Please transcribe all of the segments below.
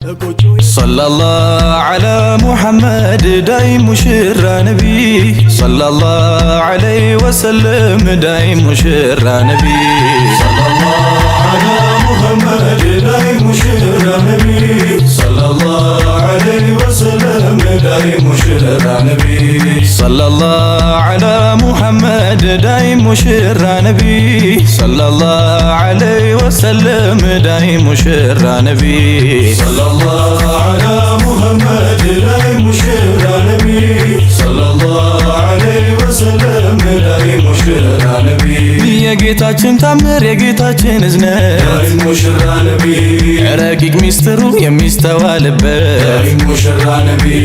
صلى الله على محمد دايم مشر نبي صلى الله عليه وسلم دايم مشر نبي صلى الله على محمد دايم مشر نبي صلى الله عليه وسلم دايم مشر نبي صلى الله على محمد دايم مشر نبي صلى الله عليه وسلم دايم مشر نبي صلى الله على محمد دايم مشر نبي صلى الله عليه وسلم دايم مشر نبي የጌታችን ታምር የጌታችን እዝነት دايم مشر نبي ረቂቅ ሚስጥሩ የሚስተዋልበት دايم مشر نبي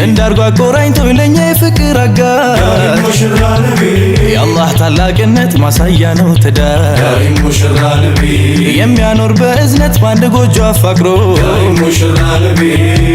እንዳርጓ ቆራኝቶ ለኛ የፍቅር አጋር دايم مشر نبي የአላህ ታላቅነት ማሳያ ነው ትዳር دايم مشر نبي የሚያኖር በእዝነት ባንድ ጎጆ አፋቅሮ دايم مشر نبي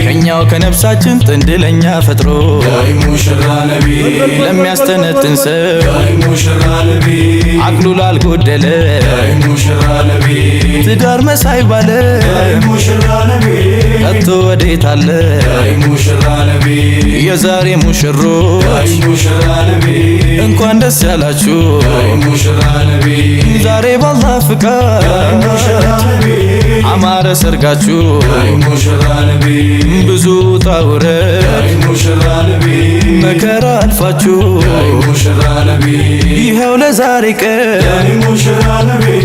ከኛው ከነፍሳችን ጥንድ ለኛ ፈጥሮ دايم مشر نبي ለሚያስተነትን ሰው دايم مشر نبي አቅሉ ላልጎደለ دايم مشر نبي ትዳር መሳይ ባለ دايم مشر نبي ከቶ ወዴት አለ دايم مشر نبي የዛሬ ሙሽሮች دايم مشر نبي እንኳን ደስ ያላችሁ دايم مشر نبي ዛሬ ባላህ ፍቃድ دايم مشر نبي አማረ ሰርጋችሁ دايم مشر نبي ብዙ ታውረ دايم مشر نبي መከራ አልፋችሁ دايم مشر نبي ይኸው ለዛሬ ቀን دايم مشر نبي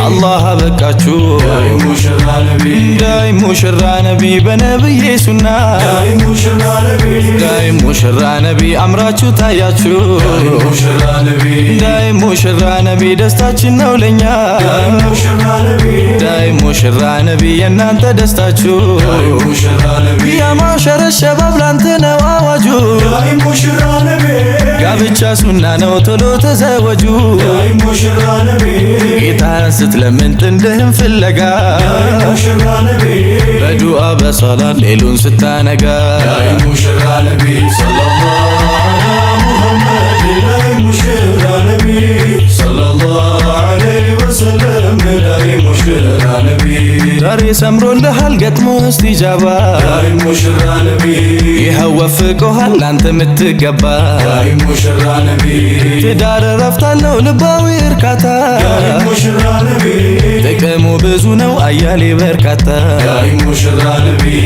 አላህ አበቃችሁ دايم مشر نبي ዳይም ሙሽራ ነቢ በነብዬ ሱና دايم مشر نبي ዳይም ሙሽራ ነቢ አምራችሁ ታያችሁ دايم مشر نبي ዳይም ሙሽራ ነቢ ደስታችን ነው ለኛ دايم مشر نبي ዳይም ሙሽራ ነቢ የናንተ ደስታችሁ دايم مشر نبي ያ ማሸረ ሸባብ ላንተ ነው አዋጁ دايم مشر نبي ጋብቻ ሱና ነው ቶሎ ተዘወጁ دايم مشر نبي ጌታን ስትለምን ጥንድህን ፍለጋ دايم مشر نبي በዱዓ በሰላት ሌሉን ስታነጋ دايم مشر نبي صلى الله على محمد دايم مشر نبي صلى الله عليه وسلم دايم مشر نبي ዛሬ ሰምሮልሃል ገጥሞ እስቲጃባ دايم مشر نبي ይኸው ወፍቆሃል ላንተ ምትገባ دايم مشر نبي ትዳር ረፍታለው ልባዊ እርካታ دايم مشر نبي ጥቅሙ ብዙ ነው አያሌ በርካታ دايم مشر نبي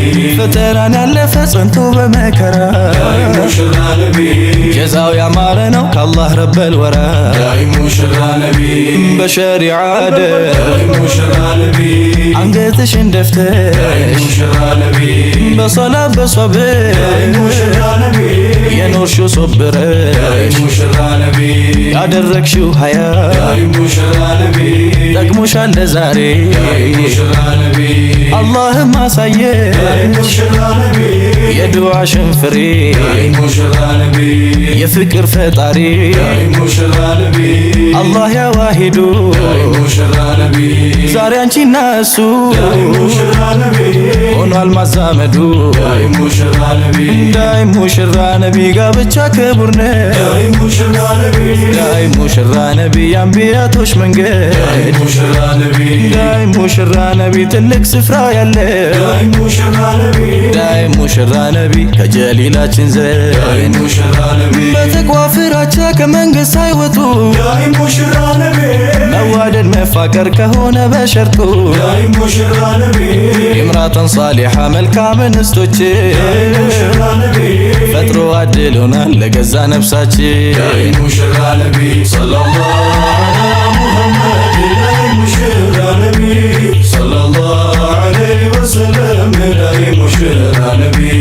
ፈተናን ያለፈ ጸንቶ በመከራ دايم مشر نبي ጀዛው ያማረ ነው ከአላህ ረበል ወራ دايم مشر نبي በሸሪዓ دايم مشر نبي አንገትሽን ደፍተሽ دايم مشر نبي በሶላት በሶብር دايم مشر نبي የኖርሽው ሶብረሽ دايم مشر نبي ያደረግሽው ሀያ دايم مشر نبي ጠቅሞሻል ለዛሬ دايم مشر نبي አላህም አሳየ دايم مشر نبي የዱዓሽን ፍሬ دايم مشر نبي የፍቅር ፈጣሪ دايم مشر نبي አላህ ያዋሂዱ دايم مشر نبي ዛሬ አንቺና እሱ دايم مشر نبي ሆኗል ማዛመዱ دايم مشر نبي ዳይም ሙሽራ ነቢ ጋብቻ ክቡር ነው دايم مشر نبي ዳይም ሙሽራ ነቢ የአንቢያቶች መንገድ دايم مشر نبي ዳይም ሙሽራ ነቢ ትልቅ ስፍራ ያለ دايم مشر نبي ዳይም ሙሽራ ነቢ ከጀሊላችን ዘር دايم مشر نبي በተቋ ፍራቻ ከመንግስት ሳይወጡ دايم مشر نبي መዋደድ መፋቀር ከሆነ በሸርጡ دايم مشر نبي ኢምራተን ሳሊሓ መልካም እንስቶች دايم مشر نبي ፈጥሮ አድሎናል ለገዛ ነፍሳችን دايم مشر نبي صلى الله على محمد دايم مشر نبي صلى الله عليه وسلم دايم مشر نبي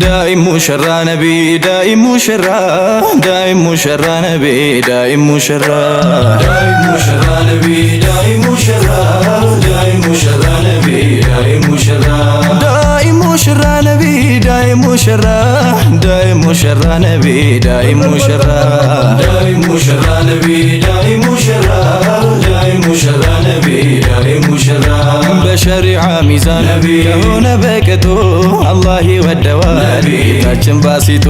ዳይም ሙሽራ ነቢ ዳይም ሙሽራ ዳይም ሙሽራ ነቢ ዳይም ሙሽራ دايم مشر نبي دايم مشر دايم مشر نبي دايم مشر ዳይም ሙሽራ ነቢ ዳይም ሙሽራ ዳይም ሙሽራ ነቢ ዳይም ሙሽራ دايم مشر نبي دايم مشر دايم مشر نبي ዳይም ሙሽራ በሸሪዓ ሚዛን የሆነ በቅጡ አላህ ይወደዋል ጌታችን ባሲጡ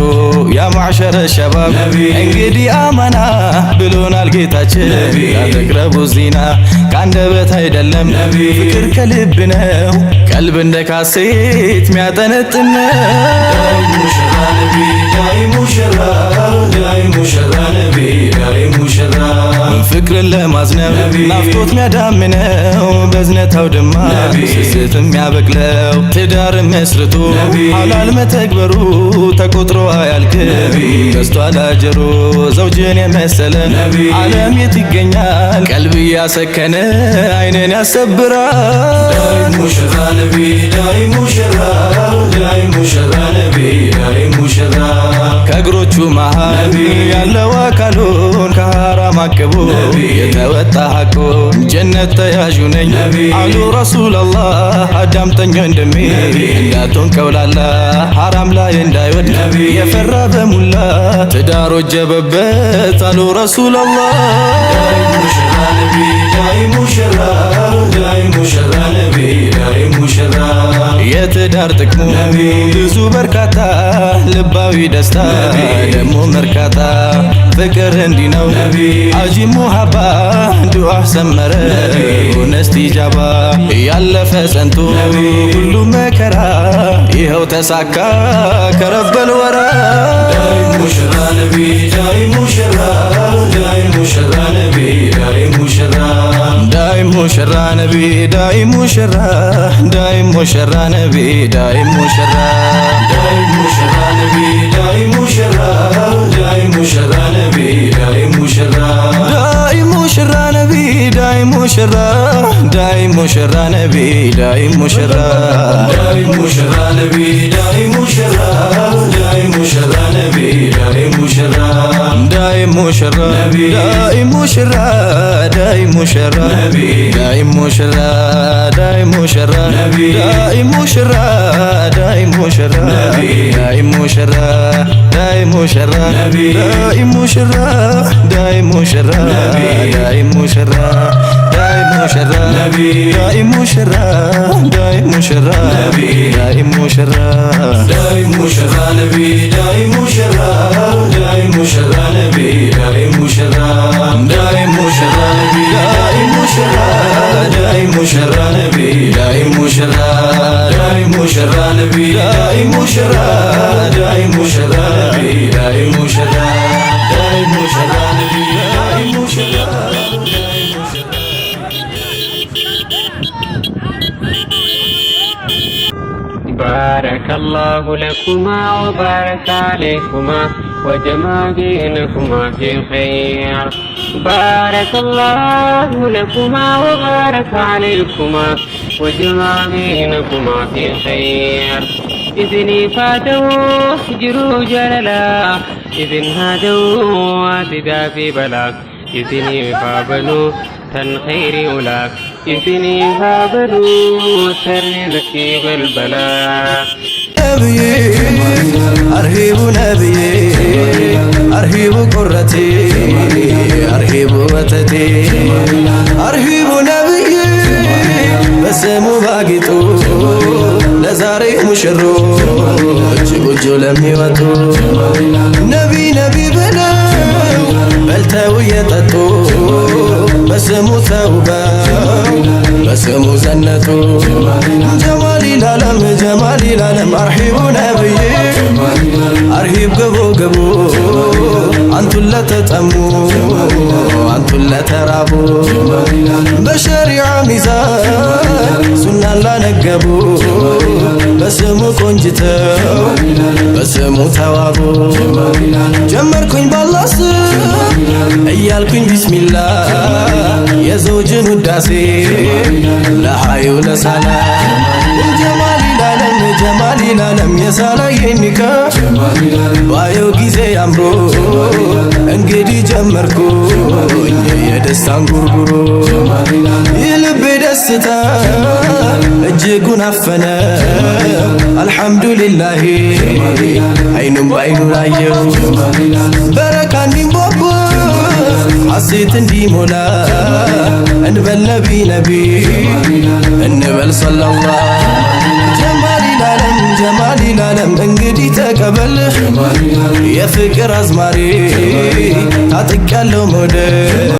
ያ ማዕሸረ ሸባብ እንግዲህ አማና ብሎናል ጌታችን ያተቅረቡ ዚና ከአንደበት አይደለም ፍቅር ከልብ ነው ቀልብ እንደ ካሴት ሚያጠነጥን ዳይም ሙሽራ ነቢ ዳይም ሙሽራ ዳይም ሙሽራ ነቢ ዳይም ሙሽራ ፍቅርን ለማዝነብ ናፍቆት ሚያዳምነው በዝነታው ድማ ስስት ሚያበቅለው ትዳር መስርቶ ሐላል መተግበሩ ተቆጥሮ አያልቅም በስቷል አጀሩ ዘውጅን የመሰለ ዓለም የት ይገኛል ቀልብ ያሰከነ አይንን ያሰብራል ዳይም ሙሽራ ነቢ ዳይም ሙሽራ ዳይም ሙሽራ ነቢ ዳይም ሙሽራ ከእግሮቹ መሃል ያለው አካሉን ከሐራም አቅቦ የተወጣ ሐቁ ጀነት ተያዡ ነኝ አሉ ረሱላላህ አዳምጠኝ ወንድሜ እንዳትሆን ቀውላላ ሐራም ላይ እንዳይወድ የፈራ በሙላ ትዳር ወጀበበት አሉ ረሱላላህ ዳይም ሙሽራ ነቢ ዳይም ሙሽራ ዳይም ሙሽራ ነቢ ዳይም ሙሽራ የትዳር ጥቅሙ ብዙ በርካታ ልባዊ ደስታ ደሞ መርካታ ፍቅር እንዲህ ነው አጂ ሙሃባ ዱዓ ሰመረ ሆነ እስቲጃባ ያለፈ ጸንቶ ሁሉ መከራ ይኸው ተሳካ ከረበል ወራ ዳይም ሙሽራ ነቢ ዳይም ሙሽራ ዳይም ሙሽራ ነቢ ዳይም ሙሽራ ዳይም ሙሽራ ነቢ ዳይም ሙሽራ ዳይም ሙሽራ ነቢ ዳይም ሙሽራ ዳይም ሙሽራ ነቢ ዳይም ሙሽራ ዳይም ሙሽራ ነቢ ዳይም ሙሽራ ዳይም ሙሽራ ነቢ ዳይም ሙሽራ ዳይም ሙሽራ ነቢ ዳይም ሙሽራ ዳይም ሙሽራ ነቢ ዳይም ሙሽራ ዳይም ሙሽራ ነቢ ዳይም ሙሽራ ዳይም ሙሽራ ዳይም ሙሽራ ዳይም ሙሽራ ዳይም ሙሽራ ዳይም ሙሽራ ዳይም ሙሽራ ዳይም ሙሽራ ዳይም ሙሽራ ዳይም ሙሽራ ዳይም ሙሽራ ዳይም ሙሽራ ዳይም ሙሽራ ዳይም ሙሽራ ዳይም ሙሽራ ዳይም ሙሽራ ዳይም ሙሽራ ዳይም ሙሽራ ነቢ ዳይም ሙሽራ ዳይም ሙሽራ ነቢ ዳይም ሙሽራ ዳይም ሙሽራ ነቢ ዳይም ሙሽራ ዳይም ሙሽራ ነቢ ዳይም ሙሽራ ዳይም ሙሽራ ነቢ ዳይም ሙሽራ ዳይም ሙሽራ ነቢ ዳይም ሙሽራ ዳይም ሙሽራ ነቢ ዳይም ሙሽራ بارك الله لكما وبارك عليكما وجمع بينكما في خير بارك الله لكما وبارك عليكما وجمع بينكما في خير إذني فاتوا هجروا جللا إذن هادوا واتدا في بلاك إذني فابنوا تنخير أولاك إذني فابنوا ترزقي بالبلاء ነብዬ አርሂቡ ነብዬ አርሂቡ ቁረቴ አርሂቡ ወተቴ አርሂቡ ነብዬ በስሙ ባጊጡ ለዛሬ ሙሽሮች ጎጆ ለሚወጡ ነቢ ነቢ ብለው በልተው እየጠጡ በስሙ ተውበው በስሙ ዘነጡ ጀማሊ ላለም ጀማሊ ላለም አርሂቡ ነብዬ አርሂብ ግቡ ግቡ አንቱን ለተጠሙ አንቱን ለተራቡ በሸሪዓ ሚዛን ሱናን ላነገቡ በስሙ ቆንጅተው በስሙ ተዋቡ ጀመርኩኝ ባላህ ስም እያልኩኝ ቢስሚላ የዘውጅን ውዳሴ ለሃዩ ለሳላ ጀማሊ ላለም ጀማሊ ላለም የሳላየኒካ ባየው ጊዜ አምሮ እንግዲህ ጀመርኩኝ የደስታን ጉርጉሮ የልቤ ደስታ እጅጉን አፈነ አልሐምዱሊላህ አይኑም በአይኑ ላየው በረካ እንዲንቦቦ ሐሴት እንዲሞላ እንበል ነቢ ነቢ እንበል ሰለላህ ጀማሊል ዓለም እንግዲህ ተቀበል የፍቅር አዝማሪ ታጥቅ ያለው መውደድ